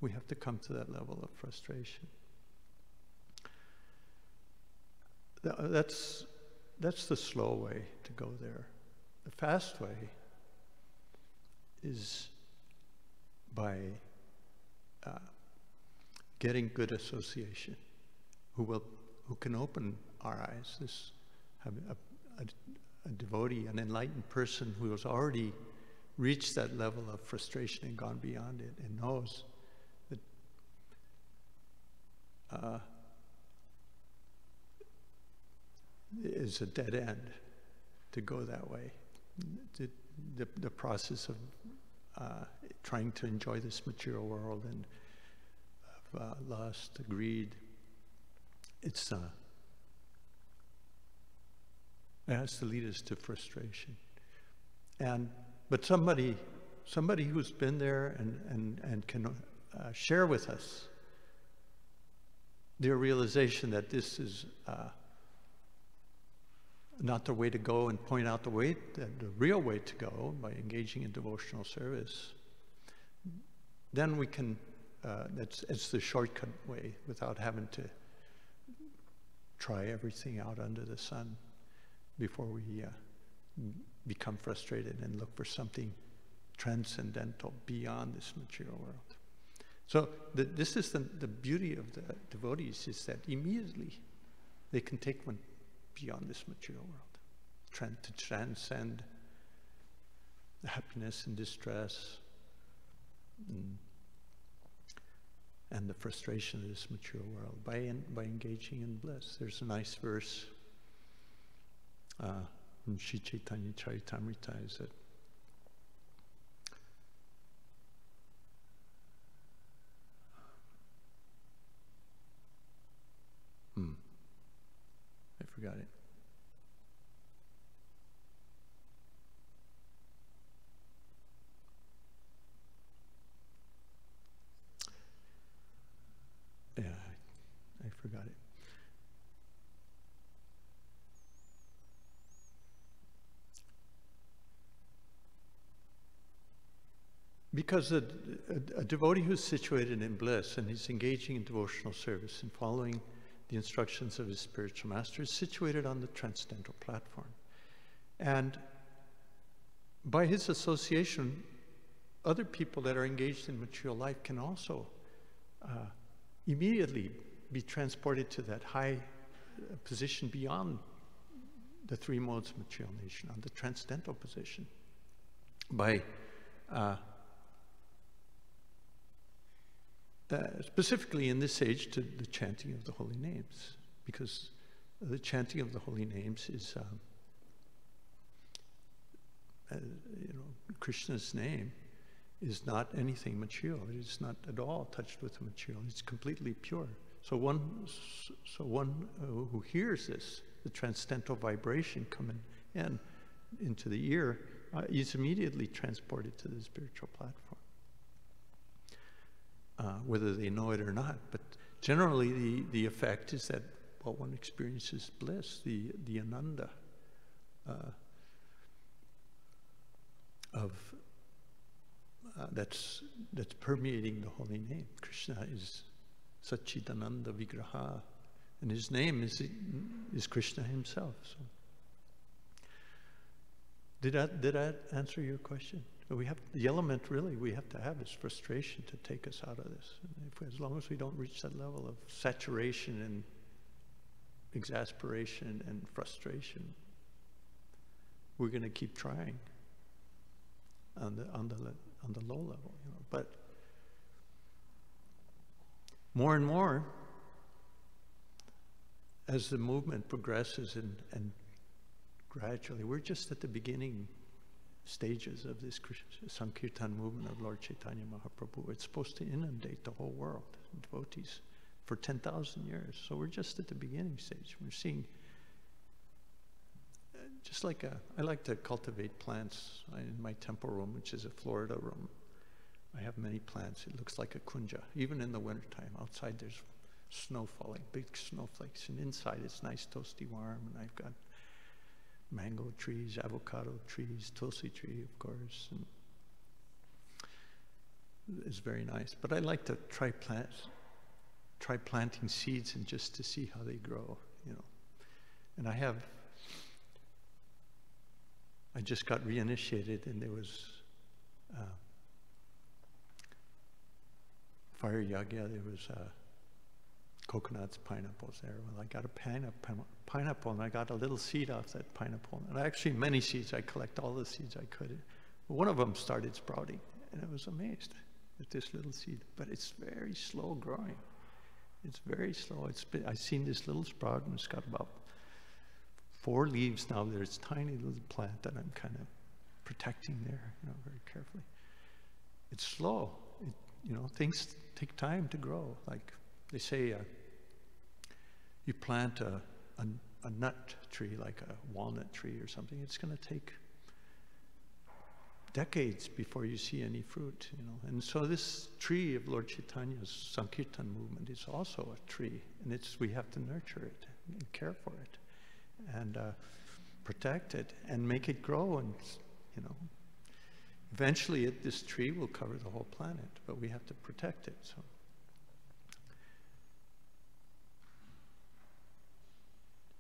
A: We have to come to that level of frustration. That's the slow way to go there. The fast way is by getting good association, who can open our eyes. This a devotee, an enlightened person who has already reached that level of frustration and gone beyond it, and knows that is a dead end to go that way. The process of trying to enjoy this material world and of lust, greed, it has to lead us to frustration. But somebody who's been there and can share with us their realization that this is not the way to go, and point out the real way to go by engaging in devotional service, then we can, it's the shortcut way without having to try everything out under the sun before we become frustrated and look for something transcendental beyond this material world. So this is the beauty of the devotees, is that immediately they can take one beyond this material world, to transcend the happiness and distress and the frustration of this material world by engaging in bliss. There's a nice verse from Sri Chaitanya Charitamrita, is that I forgot it. Yeah, I forgot it. Because a devotee who's situated in bliss and is engaging in devotional service and following the instructions of his spiritual master is situated on the transcendental platform. And by his association, other people that are engaged in material life can also immediately be transported to that high position beyond the three modes of material nation, on the transcendental position, by specifically in this age to the chanting of the holy names, because the chanting of the holy names is, Krishna's name is not anything material. It is not at all touched with the material. It's completely pure. So one who hears this, the transcendental vibration coming into the ear, is immediately transported to the spiritual platform. Whether they know it or not. But generally the effect is that, well, one experiences bliss, the ananda that's permeating the holy name. Krishna is Satchidananda Vigraha, and his name is Krishna himself. So, did that answer your question? We have the element really we have to have is frustration to take us out of this. And as long as we don't reach that level of saturation and exasperation and frustration, we're going to keep trying on the low level. But more and more, as the movement progresses and gradually, we're just at the beginning stages of this Sankirtan movement of Lord Chaitanya Mahaprabhu. It's supposed to inundate the whole world, devotees, for 10,000 years. So we're just at the beginning stage. We're seeing, just like I like to cultivate plants in my temple room, which is a Florida room. I have many plants. It looks like a kunja. Even in the wintertime, outside there's snow falling, big snowflakes, and inside it's nice, toasty, warm, and I've got mango trees, avocado trees, tulsi tree, of course, and it's very nice. But I like to try planting seeds and just to see how they grow, you know. And I just got reinitiated, and there was fire yagya, there was coconuts, pineapples there. Well, I got a pineapple, and I got a little seed off that pineapple. And actually many seeds, I collect all the seeds I could. But one of them started sprouting, and I was amazed at this little seed. But it's very slow growing. It's very slow. I've seen this little sprout, and it's got about 4 leaves now. There's a tiny little plant that I'm kind of protecting there, you know, very carefully. It's slow. You know, things take time to grow. Like they say, you plant a nut tree, like a walnut tree or something, it's going to take decades before you see any fruit, you know. And so this tree of Lord Chaitanya's Sankirtan movement is also a tree, and we have to nurture it and care for it and protect it and make it grow, and, you know, eventually this tree will cover the whole planet, but we have to protect it. So.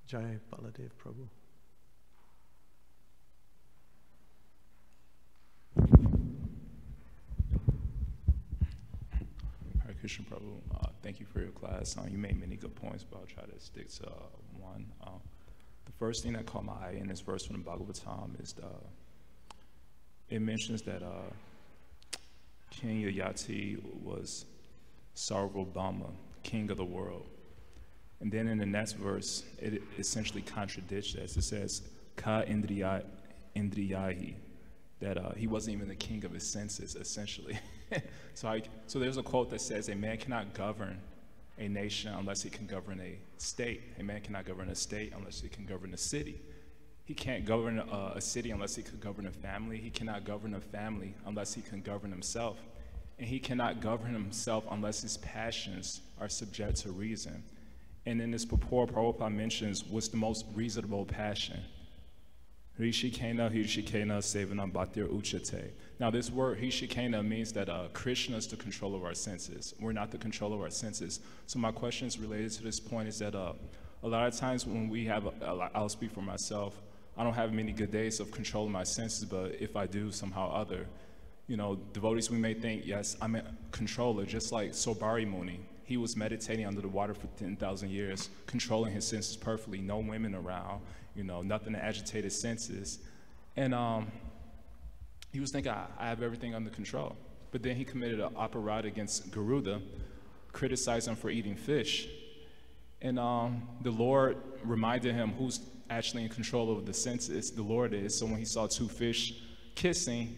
A: Jai Baladev Prabhu.
C: Hare Krishna Prabhu. Thank you for your class. You made many good points, but I'll try to stick to one. The first thing that caught my eye in this verse from the Bhagavatam is it mentions that King Yayati was Sarvabhauma, king of the world. And then in the next verse, it essentially contradicts that. It says, Ka Indriyahi, that he wasn't even the king of his senses, essentially. So there's a quote that says, a man cannot govern a nation unless he can govern a state. A man cannot govern a state unless he can govern a city. He can't govern a city unless he can govern a family. He cannot govern a family unless he can govern himself. And he cannot govern himself unless his passions are subject to reason. And in this purport, Prabhupada mentions what's the most reasonable passion. Rishikena, Sevana, Bhatir Uchate. Now this word, Rishikena, means that Krishna is the control of our senses. We're not the control of our senses. So my question is related to this point is that a lot of times when we have, I'll speak for myself, I don't have many good days of controlling my senses, but if I do somehow other, you know, devotees, we may think, yes, I'm a controller, just like Sobari Muni. He was meditating under the water for 10,000 years, controlling his senses perfectly, no women around, you know, nothing to agitate his senses. And he was thinking, I have everything under control. But then he committed an aparadha against Garuda, criticized him for eating fish. And the Lord reminded him who's actually in control of the senses. The Lord is. So when he saw 2 fish kissing,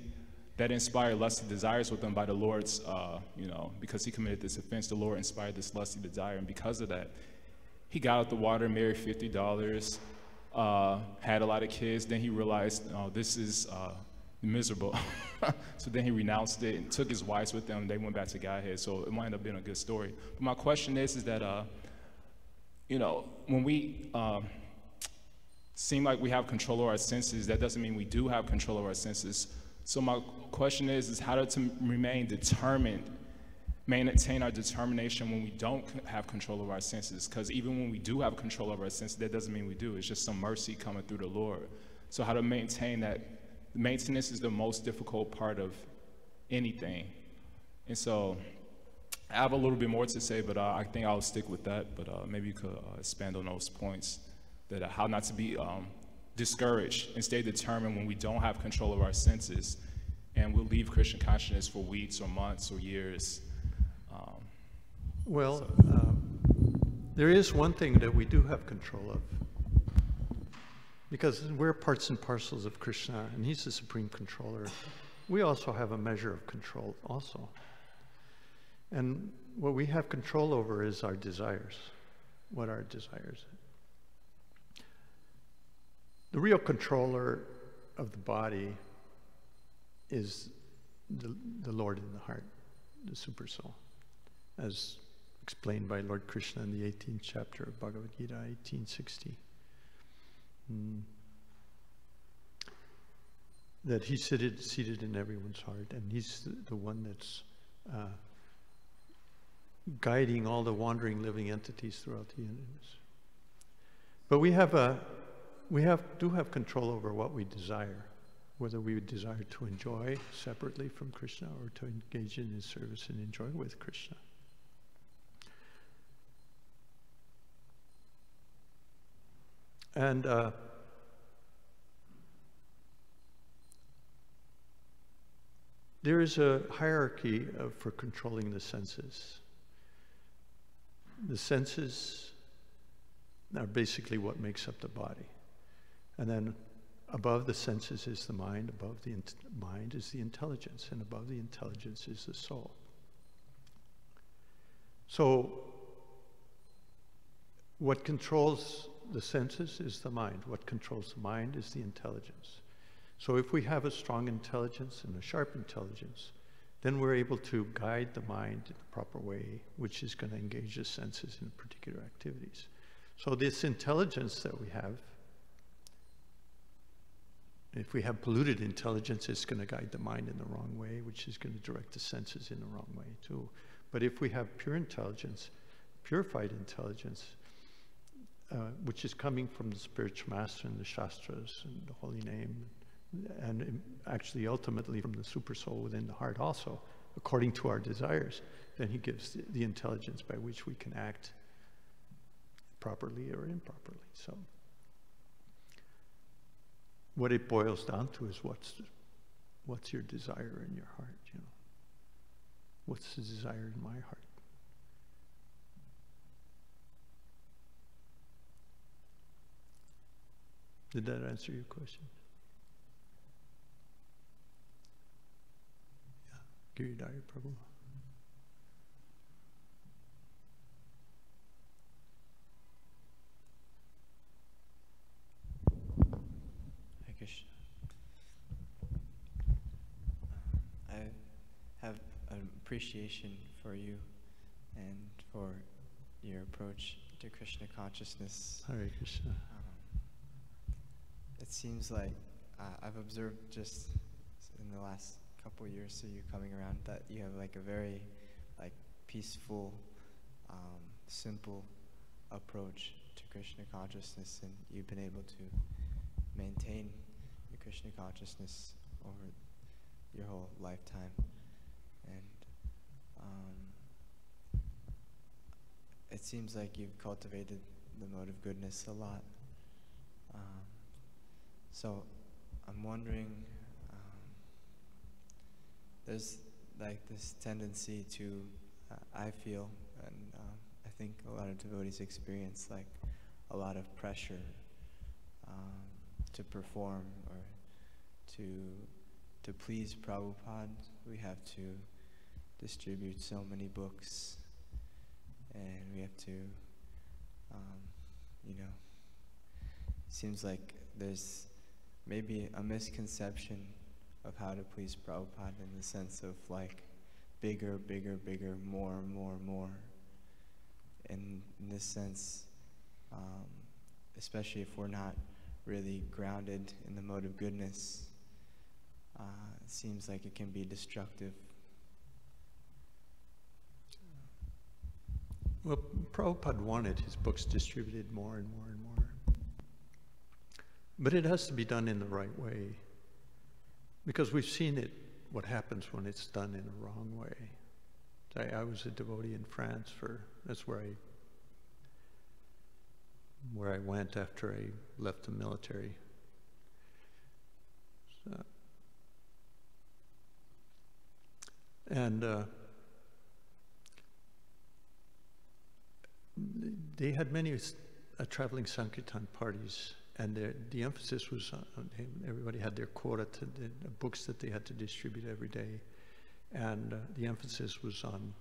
C: that inspired lusty desires with him by the Lord's, you know, because he committed this offense, the Lord inspired this lusty desire. And because of that, he got out the water, married $50, had a lot of kids. Then he realized, oh, this is miserable. So then he renounced it and took his wives with him. They went back to Godhead. So it might have been a good story. But my question is that, you know, when we seem like we have control of our senses, that doesn't mean we do have control of our senses. So my question is how to remain determined, maintain our determination when we don't have control of our senses. Because even when we do have control of our senses, that doesn't mean we do. It's just some mercy coming through the Lord. So how to maintain that? Maintenance is the most difficult part of anything. And so I have a little bit more to say, but I think I'll stick with that. But maybe you could expand on those points, that how not to be discouraged and stay determined when we don't have control of our senses, and we'll leave Krishna consciousness for weeks or months or years.
A: There is one thing that we do have control of. Because we're parts and parcels of Krishna, and he's the supreme controller. We also have a measure of control also. And what we have control over is our desires. What are our desires? The real controller of the body is the Lord in the heart, the super soul, as explained by Lord Krishna in the 18th chapter of Bhagavad Gita, 1860. That he's seated in everyone's heart, and he's the one that's guiding all the wandering living entities throughout the universe. But we do have control over what we desire, whether we desire to enjoy separately from Krishna or to engage in his service and enjoy with Krishna. And there is a hierarchy for controlling the senses. The senses are basically what makes up the body. And then above the senses is the mind, above the mind is the intelligence, and above the intelligence is the soul. So what controls the senses is the mind. What controls the mind is the intelligence. So if we have a strong intelligence and a sharp intelligence, then we're able to guide the mind in the proper way, which is going to engage the senses in particular activities. So this intelligence that we have, if we have polluted intelligence, it's going to guide the mind in the wrong way, which is going to direct the senses in the wrong way too. But if we have pure intelligence, purified intelligence, which is coming from the spiritual master and the Shastras and the holy name, and actually ultimately from the super soul within the heart also, according to our desires, then he gives the intelligence by which we can act properly or improperly. So what it boils down to is what's your desire in your heart, you know? What's the desire in my heart? Did that answer your question? Yeah. Giridhari Prabhu.
D: Hare Krishna. I have an appreciation for you and for your approach to Krishna consciousness.
A: Hare Krishna.
D: It seems like I've observed just in the last couple of years, so you coming around, that you have like a very peaceful, simple approach to Krishna consciousness, and you've been able to maintain your Krishna consciousness over your whole lifetime. And it seems like you've cultivated the mode of goodness a lot. So I'm wondering, there's this tendency to, I feel, and I think a lot of devotees experience a lot of pressure to perform or to please Prabhupada. We have to distribute so many books, and we have to, seems like there's maybe a misconception of how to please Prabhupada in the sense of bigger, bigger, bigger, more, more, more. And in this sense, especially if we're not really grounded in the mode of goodness, it seems like it can be destructive.
A: Well, Prabhupada wanted his books distributed more and more and more. But it has to be done in the right way, because we've seen what happens when it's done in a wrong way. I was a devotee in France that's where I went after I left the military. So, and they had many traveling Sankirtan parties. and the emphasis was on everybody had their quota to the books that they had to distribute every day, and the emphasis was on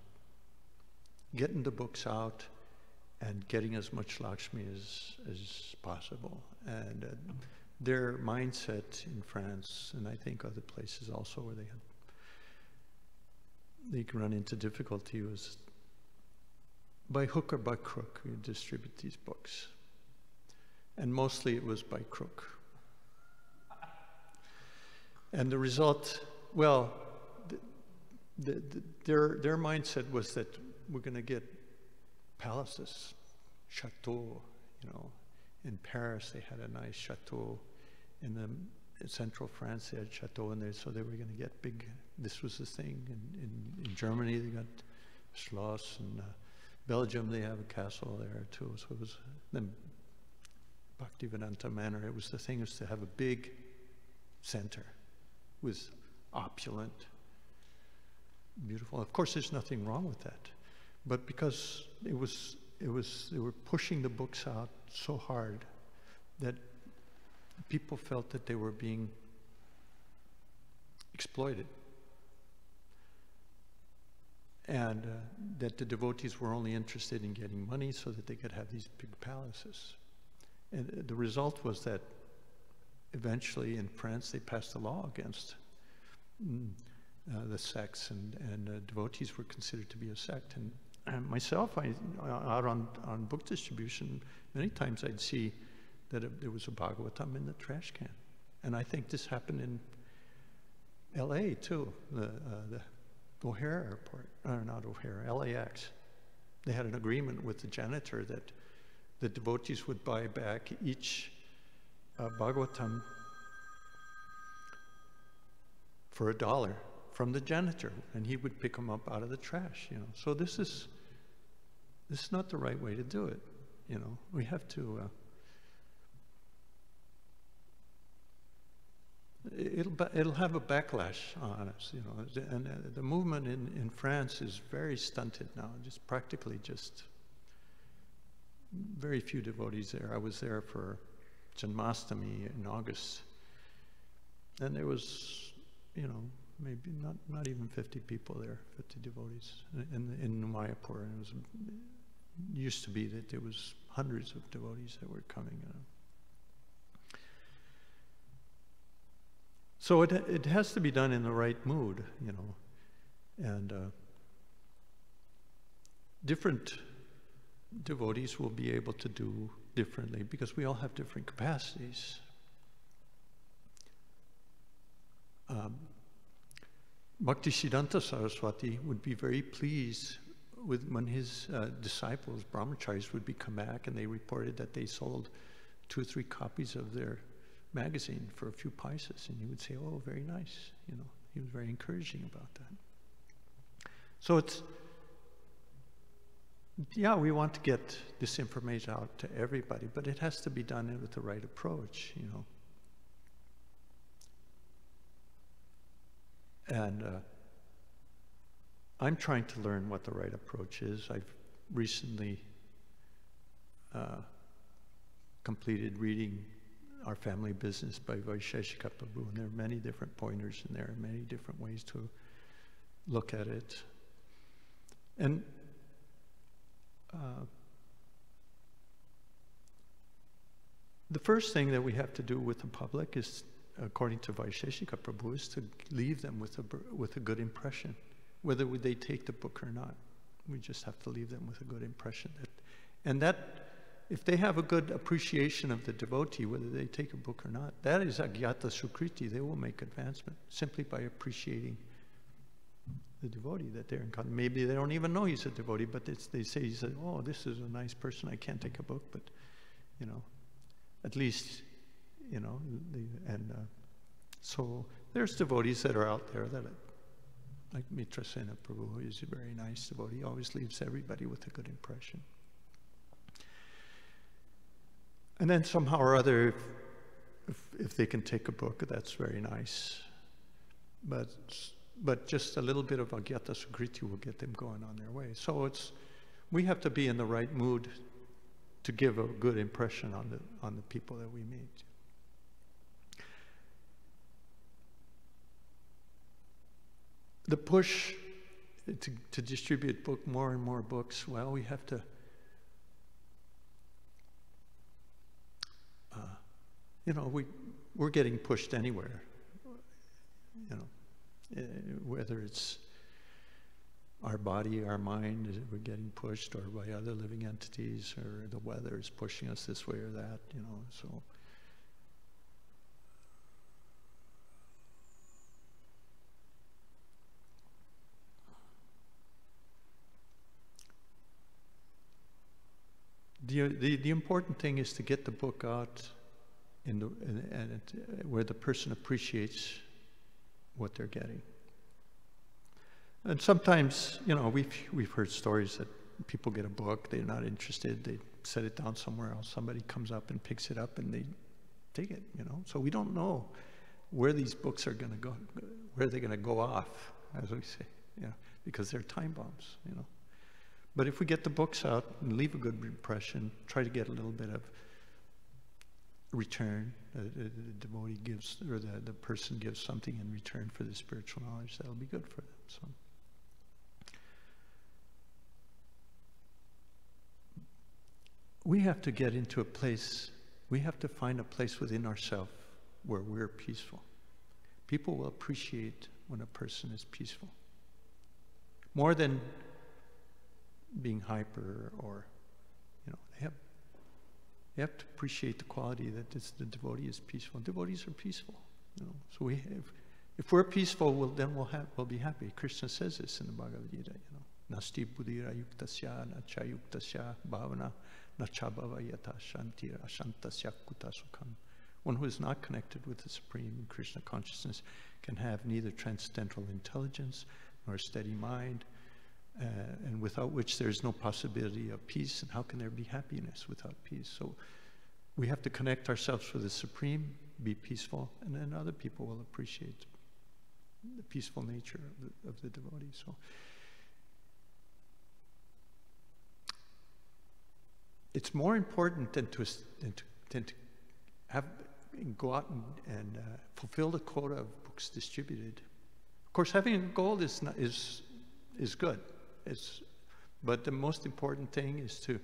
A: getting the books out and getting as much Lakshmi as possible. And their mindset in France, and I think other places also where they could run into difficulty, was by hook or by crook you distribute these books. And mostly it was by crook. And the result, well, their mindset was that we're going to get palaces, chateaux, you know. In Paris, they had a nice chateau. In the central France, they had chateau in there, so they were going to get big. This was the thing. In Germany, they got Schloss, and Belgium, they have a castle there too. So it was the Bhaktivedanta Manor. It was the thing was to have a big center with opulent, beautiful. Of course, there's nothing wrong with that, but because they were pushing the books out so hard that people felt that they were being exploited, and that the devotees were only interested in getting money so that they could have these big palaces. And the result was that eventually in France they passed a law against the sects, and devotees were considered to be a sect. And myself, out on book distribution, many times I'd see that there was a Bhagavatam in the trash can. And I think this happened in LA too, the O'Hare airport, not O'Hare, LAX. They had an agreement with the janitor that the devotees would buy back each Bhagavatam for $1 from the janitor, and he would pick them up out of the trash, you know. So this is not the right way to do it, you know. We have to, it'll have a backlash on us, you know. And the movement in France is very stunted now, just practically just very few devotees there. I was there for Janmashtami in August, and there was, you know, maybe not even 50 people there, 50 devotees in Mayapur. And it used to be that there was hundreds of devotees that were coming. You know. So it has to be done in the right mood, you know, and different devotees will be able to do differently because we all have different capacities. Bhaktisiddhanta Saraswati would be very pleased with when his disciples, brahmacharis, would come back and they reported that they sold 2 or 3 copies of their magazine for a few paisas, and he would say, "Oh, very nice," you know. He was very encouraging about that. So it's, yeah, we want to get this information out to everybody, but it has to be done with the right approach, you know. And I'm trying to learn what the right approach is. I've recently completed reading Our Family Business by Vaisheshika Prabhu, and there are many different pointers in there, many different ways to look at it. And the first thing that we have to do with the public is, according to Vaisheshika Prabhu, is to leave them with a good impression, whether they take the book or not. We just have to leave them with a good impression. And that, if they have a good appreciation of the devotee, whether they take a book or not, that is agyata sukriti. They will make advancement simply by appreciating the devotee that they're in contact. Maybe they don't even know he's a devotee, but they say, "Oh, this is a nice person. I can't take a book, but, you know, at least, you know." So there's devotees that are out there that, like Mitra Sena Prabhu, who is a very nice devotee. He always leaves everybody with a good impression. And then somehow or other, if they can take a book, that's very nice. But just a little bit of agyata sukriti will get them going on their way. So we have to be in the right mood to give a good impression on the people that we meet. The push to distribute more and more books, well, we have to, we're getting pushed anywhere, whether it's our body, our mind, we're getting pushed, or by other living entities, or the weather is pushing us this way or that, so. The important thing is to get the book out where the person appreciates what they're getting. And sometimes, we've heard stories that people get a book, they're not interested, they set it down somewhere else, somebody comes up and picks it up and they take it, So we don't know where these books are going to go, where they're going to go off, as we say, because they're time bombs, But if we get the books out and leave a good impression, try to get a little bit of return, the devotee gives, or the person gives something in return for the spiritual knowledge, that'll be good for them. So, we have to get into a place, we have to find a place within ourselves where we're peaceful. People will appreciate when a person is peaceful. More than being hyper, or they have to appreciate the quality that the devotee is peaceful. Devotees are peaceful, So if we're peaceful, we'll be happy. Krishna says this in the Bhagavad Gita, Nasti buddhira yuktasya na cha yuktasya bhavana na cha bhavayata shantir ashantasya kuta sukham. One who is not connected with the Supreme Krishna consciousness can have neither transcendental intelligence nor a steady mind, and without which there is no possibility of peace. And how can there be happiness without peace? So we have to connect ourselves with the Supreme, be peaceful, and then other people will appreciate the peaceful nature of the devotee. So it's more important than to go out and fulfill the quota of books distributed. Of course, having a goal is good. But the most important thing is to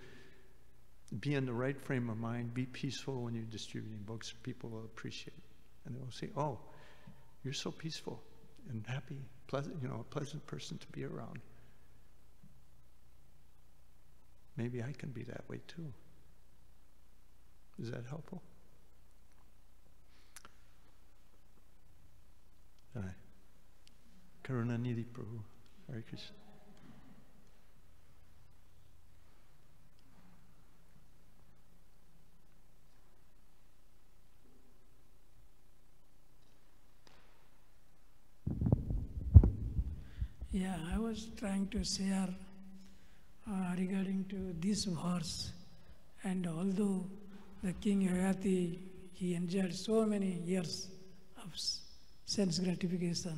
A: be in the right frame of mind, be peaceful when you're distributing books. People will appreciate it. And they will say, oh, you're so peaceful and happy, pleasant, a pleasant person to be around. Maybe I can be that way too. Is that helpful? Karunanidhi Prabhu. Hare Krishna.
E: Yeah, I was trying to share regarding to this verse, and although the King Yayati, he enjoyed so many years of sense gratification,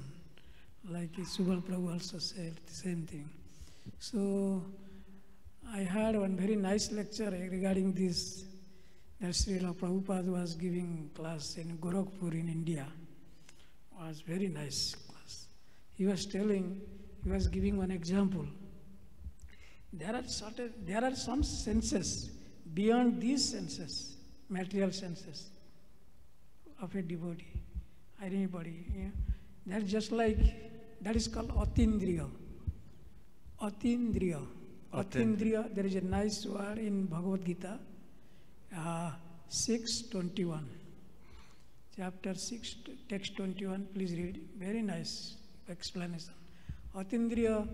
E: like Subal Prabhu also said the same thing. So I had one very nice lecture regarding this, that Srila Prabhupada was giving class in Gorakhpur in India. It was very nice class. He was giving one example. There are some senses beyond these senses, material senses of a devotee, anybody. That's just like, that is called Atindriya. Atindriya. Atindriya, there is a nice word in Bhagavad Gita, 6:21. Chapter 6, text 21, please read. Very nice explanation. Atindriya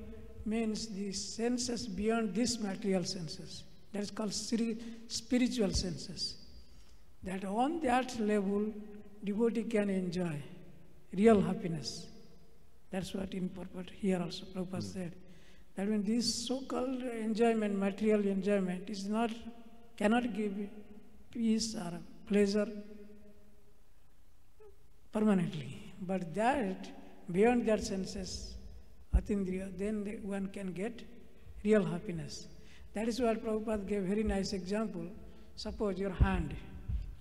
E: means the senses beyond these material senses. That is called spiritual senses. That on that level, devotee can enjoy real happiness. That's what in purport here also Prabhupada said. That when this so-called enjoyment, material enjoyment, cannot give peace or pleasure permanently. But that, beyond that senses, Atindriya, then one can get real happiness. That is what Prabhupada gave very nice example. Suppose your hand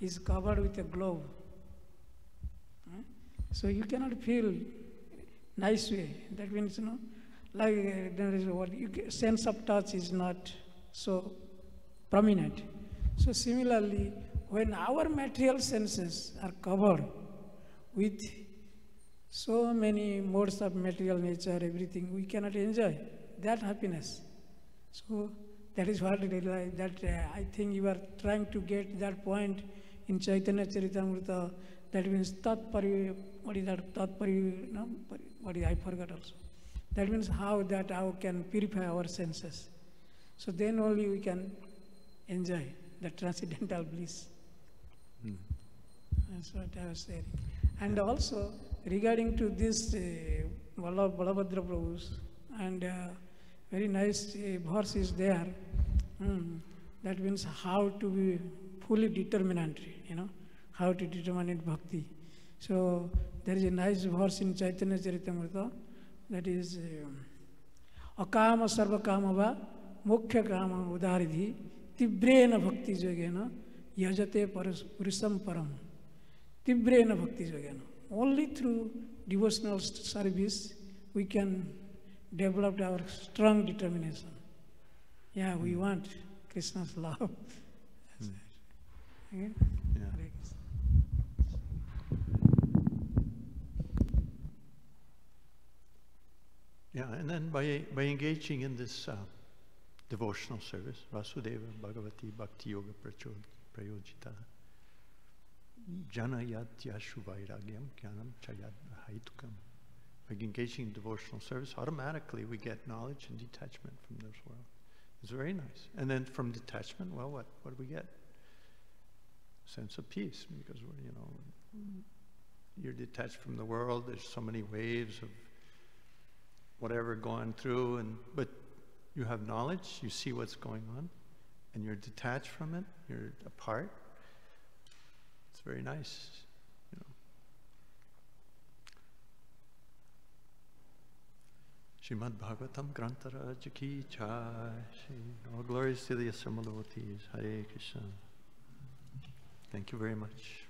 E: is covered with a glove. So you cannot feel nice way. That means, like there is what sense of touch is not so prominent. So similarly, when our material senses are covered with so many modes of material nature, everything, we cannot enjoy that happiness. So that is what I think you are trying to get that point in Chaitanya Charitamrita. That means what is that? I forgot also. That means how can purify our senses. So then only we can enjoy the transcendental bliss. That's what I was saying. And also, regarding to this Balabhadra Prabhu's, and very nice verse is there. That means how to be fully determinant, how to determine it bhakti. So there is a nice verse in Chaitanya Charitamrita that is Akama Sarva Kamava Mukhya Kama Udaridhi Tibrena Bhakti Jogena Yajate Purisam Param. Tibrena Bhakti Jogena. Only through devotional service we can develop our strong determination. Yeah, we want Krishna's love. That's it. Okay?
A: Yeah. Yeah, and then by engaging in this devotional service, Vasudeva Bhagavati Bhakti Yoga Prayojita, Jana Yatya Shuvairagyam Jnanam Chayad Haitukam. By engaging in devotional service, automatically we get knowledge and detachment from this world. It's very nice. And then from detachment, well, what do we get? Sense of peace, because you're detached from the world. There's so many waves of whatever going through, but you have knowledge, you see what's going on, and you're detached from it, you're apart. It's very nice, Srimad Bhagavatam Grantaraj Ki Jai. All glories to the Assembled devotees. Hare Krishna. Thank you very much.